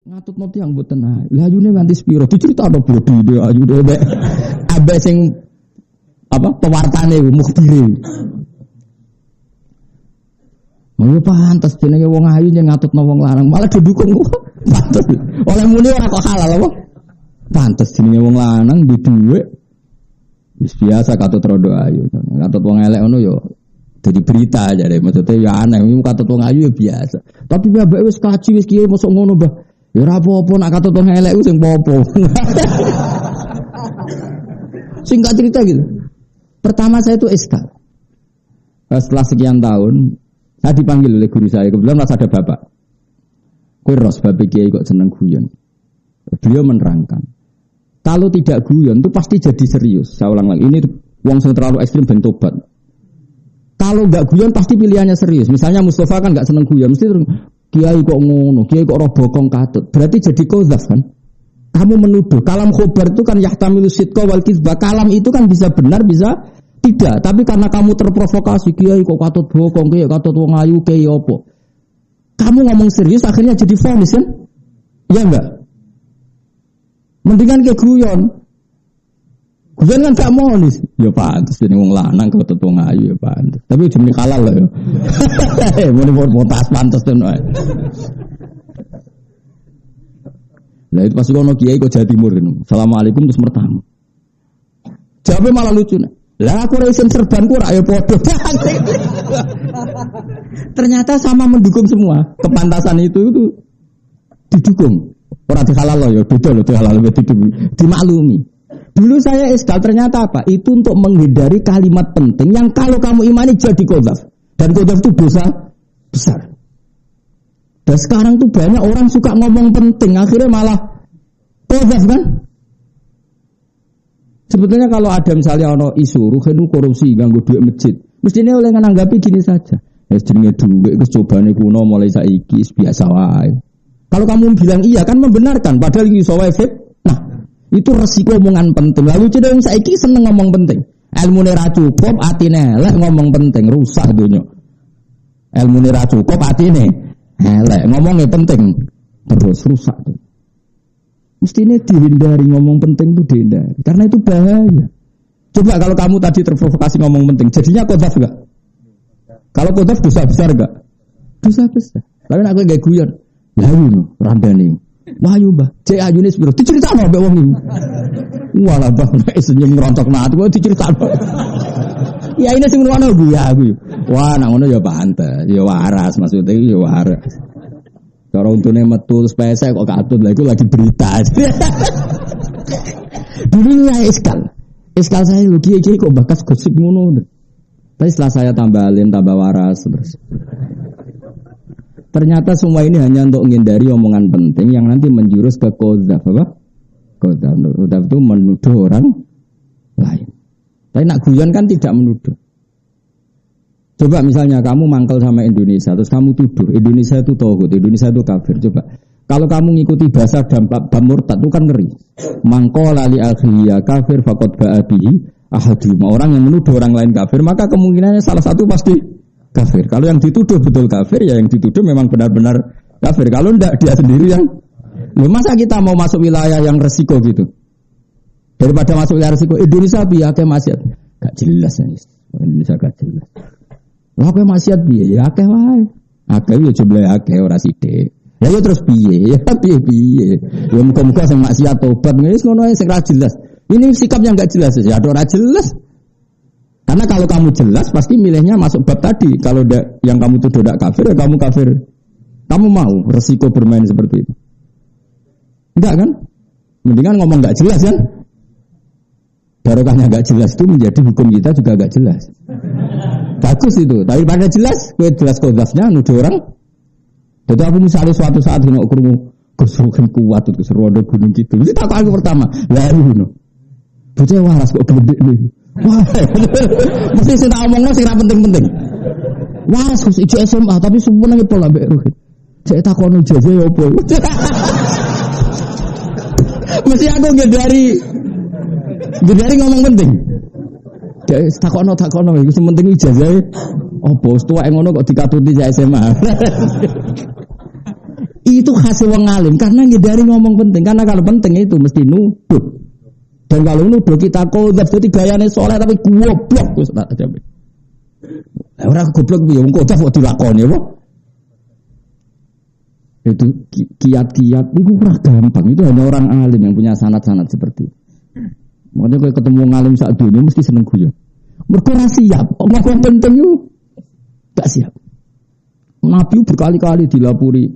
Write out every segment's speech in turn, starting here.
Ngatutno tiyang mboten ae. Lah ayune nganti sepiro? Diceritakno blodi dhe ayune mek ambek sing apa pewartane mukhbire. Mau pantes jenenge wong ayu sing ngatutno wong lanang, malah didukung. Pantes. Oleh muni ora kok halal apa? Pantes jenenge wong lanang di dhuwit. Wis biasa katut rodo ayu. Katut wong elek ngono yo dadi berita aja deh. Maksudnya ya aneh, katut wong ayu ya biasa. Tapi mbak wis kaji wis kiye mosok ngono, Mbah. Ya ora apa-apa nak katut wong elek ku sing apa. Singkat cerita gitu. Pertama saya itu SK. Setelah sekian tahun, saya dipanggil oleh guru saya. Kebetulan masih ada bapak. Kowe ros bapak kiai kok seneng guyon. Beliau menerangkan, kalau tidak guyon itu pasti jadi serius. Saya ulang lagi, ini wong sing terlalu ekstrim ben tobat. Kalau enggak guyon pasti pilihannya serius. Misalnya Mustafa kan enggak seneng guyon, mesti kiai kok ngono, kiai kok roh bokong katut. Berarti jadi qadzaf kan? Kamu menuduh. Kalam khobar itu kan yahtamilu sidqa wal kizba. Kalam itu kan bisa benar, bisa tidak. Tapi karena kamu terprovokasi, kiai kok katut bokong, kiai katut wong ayu, kiai opo. Kamu ngomong serius akhirnya jadi vonis kan? Iya enggak? Mendingan ke guyon. Guyon kan gak monis. Ya pantes jeneng wong lanang katut wong ayu ya pantes. Tapi jenenge halal lho ya. Muni potas pantes tenan wae. Lah itu pasti kono kiai kok Jawa Timur kan. Assalamualaikum terus mertamu. Jawabnya malah lucu nih. Lah aku resen serbanku ora ya padha. Ternyata sama mendukung semua. Kepantasan itu didukung. Ora dihalal loh ya, beda loh dihalal dimaklumi. Dulu saya eskal ternyata apa? Itu untuk menghindari kalimat penting yang kalau kamu imani jadi qadzaf. Dan qadzaf itu dosa besar. Dan sekarang tuh banyak orang suka ngomong penting, akhirnya malah qadzaf kan? Sebetulnya kalau ada misalnya ono isu ruhen korupsi ganggu duit masjid, mestinya oleh menanggapi gini saja. Ya jenenge duit kecobane kuno mulai saiki biasa wae. Kalau kamu bilang iya kan membenarkan, padahal ini soal efek. Nah, itu resiko omongan penting. Lalu cenderung saiki seneng ngomong penting. Ilmune ra cukup, atine elek ngomong penting, rusak donya. Ilmune ra cukup, atine elek ngomongnya penting, terus rusak tuh. Mestinya dihindari ngomong penting itu dihindari, karena itu bahaya. Coba kalau kamu tadi terprovokasi ngomong penting, jadinya qadzaf enggak? Kalau qadzaf dosa besar enggak? Dosa besar. Tapi nek kowe gak guyon, lha ngono randane. Wahyu Mbah, cek ayune sepiro diceritakno mbek wong iki. Walah Mbah, nek senyum ngrontokno ati kok diceritakno. Ya ini sing ngono gue ya aku. Wah, nak ngono ya pantes, ya waras maksudnya ya waras. Cara untune metu terus pesek kok katut lha iku lagi berita. Dulu ya Iskal saya lho kiai kok bakas gosip ngono. Tapi setelah saya tambah alim, tambah waras terus. Ternyata semua ini hanya untuk menghindari omongan penting yang nanti menjurus ke qadzaf apa? Qadzaf itu menuduh orang lain. Tapi nak guyon kan tidak menuduh. Coba misalnya kamu mangkel sama Indonesia, terus kamu tuduh Indonesia itu tauhid, Indonesia itu kafir. Coba kalau kamu ngikuti bahasa dampak murtad itu kan ngeri. Mangkola li akhiya kafir faqad ba'a bihi ahaduma. Orang yang menuduh orang lain kafir, maka kemungkinannya salah satu pasti kafir. Kalau yang dituduh betul kafir, ya yang dituduh memang benar-benar kafir. Kalau enggak dia sendiri yang. Loh, masa kita mau masuk wilayah yang resiko gitu? Daripada masuk wilayah resiko, Indonesia biar akeh maksiat. Gak jelas ya. Indonesia gak jelas. Wah, akeh maksiat piye? Ya akeh wae. Akeh ya jumlahe akeh ora sithik. Ya terus piye? Ya piye. Ya muga-muga sing maksiat tobat wis ngono ae sing ra jelas. Ini sikap yang enggak jelas ya, ada ora jelas. Karena kalau kamu jelas pasti milihnya masuk bab tadi. Kalau yang kamu tuduh tidak kafir, ya kamu kafir. Kamu mau resiko bermain seperti itu? Enggak kan? Mendingan ngomong enggak jelas kan? Barokahnya enggak jelas itu menjadi hukum kita juga enggak jelas. Bagus itu. Tapi pada jelas, jelas qadzafnya nuduh orang. Jadi aku misalnya suatu saat ini krungu kesuruhan kuat itu keseruan gunung gitu. Mesti tak aku pertama, lah ngono. Bocah waras kok gede nih. Wah, mesti saya tak omongnya sih penting-penting. Waras Gus ijo SMA tapi semuanya pola mbek Ruhid. Saya takon ijazah ya opo. Mesti aku ngedari ngomong penting. Dek takono iku sing penting ijazah opo. Tuwek ngono kok dikatuti SMA. Itu khas wong alim karena ngindari ngomong penting. Karena kalau penting itu mesti nuduh. Dan kalau nuduh kita qadzaf jadi gayane soleh tapi goblok wis tak aja. Ora goblok piye wong qadzaf kok dilakoni apa? Itu kiat-kiat itu ora gampang. Itu hanya orang alim yang punya sanad-sanad seperti itu. Makanya kalau ketemu ngalim sak dunia mesti seneng guyon. Mergo ora siap, ngomong penting yo gak siap. Nabi berkali-kali dilapuri,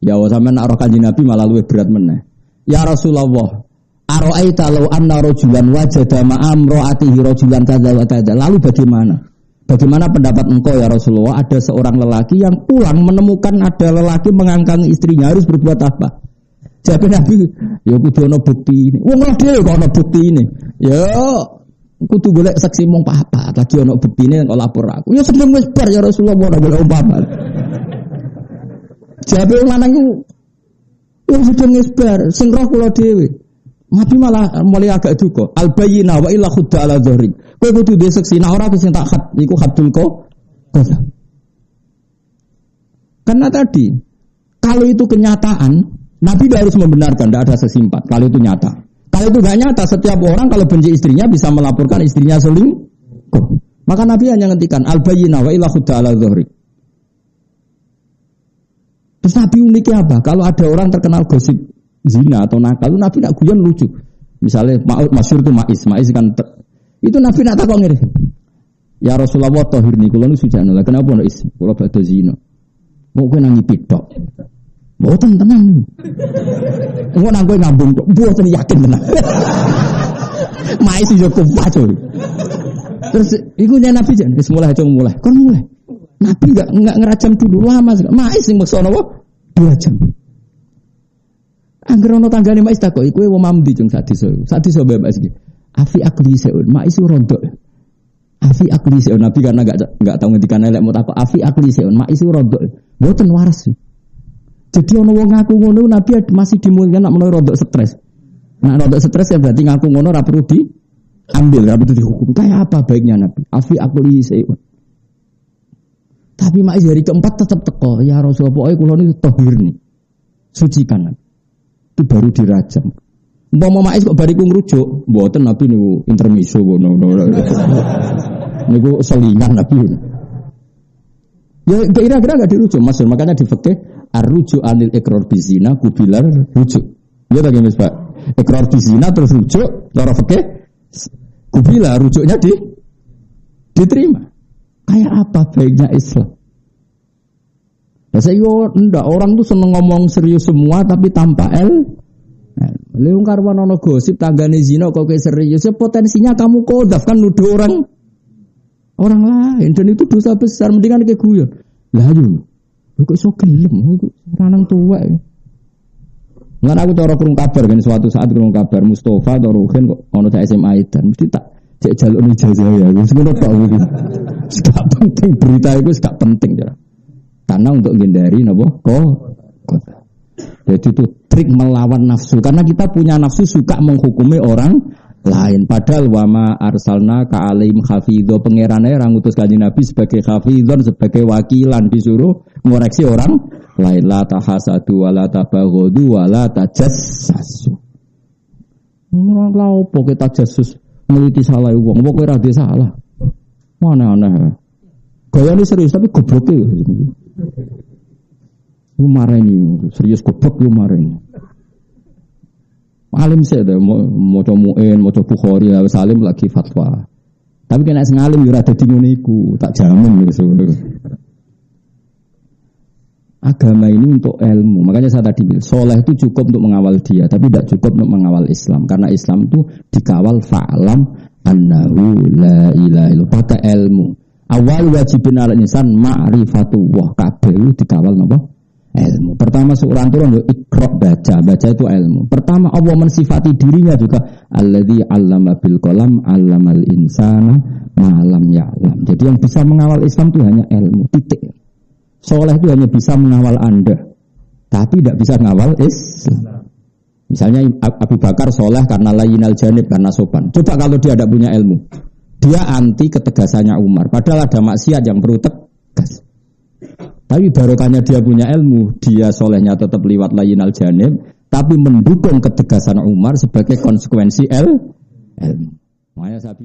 ya sampean nak roh Kanjeng Nabi malah luwih berat meneh. Ya Rasulullah, ara'aita law anna rajulan wajada ma'amra'atihi rajulan kadza wa kadza. Lalu bagaimana? Bagaimana pendapat engkau ya Rasulullah? Ada seorang lelaki yang pulang menemukan ada lelaki mengangkangi istrinya, harus berbuat apa? Jawab Nabi, ya kudu ana bukti ini. Wong dhewe kok ana bukti ini. Ya kudu golek saksi mung papat, lagi ana buktine kok lapor aku. Ya sedeng wis bar ya Rasulullah ora golek papat. Jawab wong lanang ku wong sedeng wis bar, sing roh kula dhewe. Nabi malah mulai agak duka. Al bayyina wa illa khudda ala dzahri. Kowe kudu duwe saksi, nek ora sing tak khat iku khatul qadha. Karena tadi kalau itu kenyataan Nabi harus membenarkan, tidak ada sesimpat. Kalau itu nyata. Kalau itu tidak nyata, setiap orang kalau benci istrinya bisa melaporkan istrinya selingkuh. Maka Nabi hanya ngendikan al-bayyinah wa illa khudda ala dzahri. Terus Nabi uniknya apa? Kalau ada orang terkenal gosip zina atau nakal, Nabi nak guyon lucu. Misalnya masyhur itu Ma'is kan itu Nabi nak takok ngene. Ya Rasulullah tahirni kula nu sujana. Lah kenapa nek is kula badhe zina? Kok kowe nang ngipik tok. Mboten tenang. Engko nang kowe ngambung tok, mboten yakin tenan. Ma'is yo kuwaco. Terus iku nya Nabi jan wis mulai mulai. Kon mulai. Nabi enggak ngerajam dulu lama sekali. Ma'is sing maksa napa? 2 jam. Angger ono tanggane Ma'is takoki kowe wong mamdi jeng sadisa. Sadisa bebas iki. Afi akli seun. Ma'is rodok. Afi akli seun. Nabi karena enggak tahu ngendikan elek mau takok afi akli seun. Ma'is rodok. Mboten waras. Jadi ono wong ngaku ngono Nabi masih dimungkinkan nak menawa rodok stres. Nah rodok stres ya berarti ngaku ngono ora perlu diambil, ora perlu dihukum. Kayak apa baiknya Nabi? Afi akli seun. Tapi Ma'is hari keempat tetap teko, ya Rasulullah pokoke kula niku tahir nih. Sucikan. Itu baru dirajam. Umpama Ma'is kok bariku ngrujuk, mboten Nabi niku intermiso ngono. Niku selingan Nabi. Ya kira-kira enggak dirujuk, Mas. Makanya di fikih ar-rujuk anil iqrar bizina kubilar rujuk. Ya ta Mas Pak. Iqrar bizina terus rujuk, cara fikih kubilar rujuknya diterima. Kayak apa baiknya Islam? Ya saya ndak orang tuh seneng ngomong serius semua tapi tanpa Leung karwan ono gosip tanggane zina kok serius ya potensinya kamu qadzaf kan nuduh orang lain dan itu dosa besar mendingan kayak guyon. Lah yo. Kok iso gelem lanang tuwek. Lan aku cara krung kabar kan suatu saat krung kabar Mustofa atau Ruhin kok ono sak SMA dan mesti tak cek jaluk ijazah ya. Wis ngono tok iki. Gak penting berita itu gak penting ya. Karena untuk menghindari napa kok. Jadi itu trik melawan nafsu karena kita punya nafsu suka menghukumi orang lain padahal wama arsalna ka alaihim hafidho pangerane ra ngutus Kanjeng Nabi sebagai hafidhon sebagai wakilan disuruh ngoreksi orang lain la tahasadu wala tabaghadu wala tajassasu. Ora lha opo kita tajassus ngeliti salah wong kok ora salah. Mana-mana. Gayane serius tapi gobloke. Lu marani serius goblok lu marani. Alim sih deh, mau comuin, mau coba Bukhari, harus alim lagi fatwa. Tapi kena sing alim juga ada di nguniku, tak jamin gitu. Agama ini untuk ilmu, makanya saya tadi bilang, soleh itu cukup untuk mengawal dia, tapi tidak cukup untuk mengawal Islam, karena Islam itu dikawal fa'alam annahu la ilaha illallah, pakai ilmu. Awal wajibin ala insan ma'rifatullah, kabeh itu dikawal apa? Ilmu. Pertama seorang turun ikra baca itu ilmu. Pertama Allah mensifati dirinya juga alladzi 'allama bil qalam 'allamal insana ma lam ya'lam. Jadi yang bisa mengawal Islam itu hanya ilmu, titik. Soleh itu hanya bisa mengawal Anda, tapi tidak bisa mengawal Islam. Misalnya Abu Bakar soleh karena layinal janib, karena sopan. Coba kalau dia tidak punya ilmu, dia anti ketegasannya Umar. Padahal ada maksiat yang perlu tegas. Tapi barokahnya dia punya ilmu, dia solehnya tetap liwat layinal janib, tapi mendukung ketegasan Umar sebagai konsekuensi ilmu. Makanya saya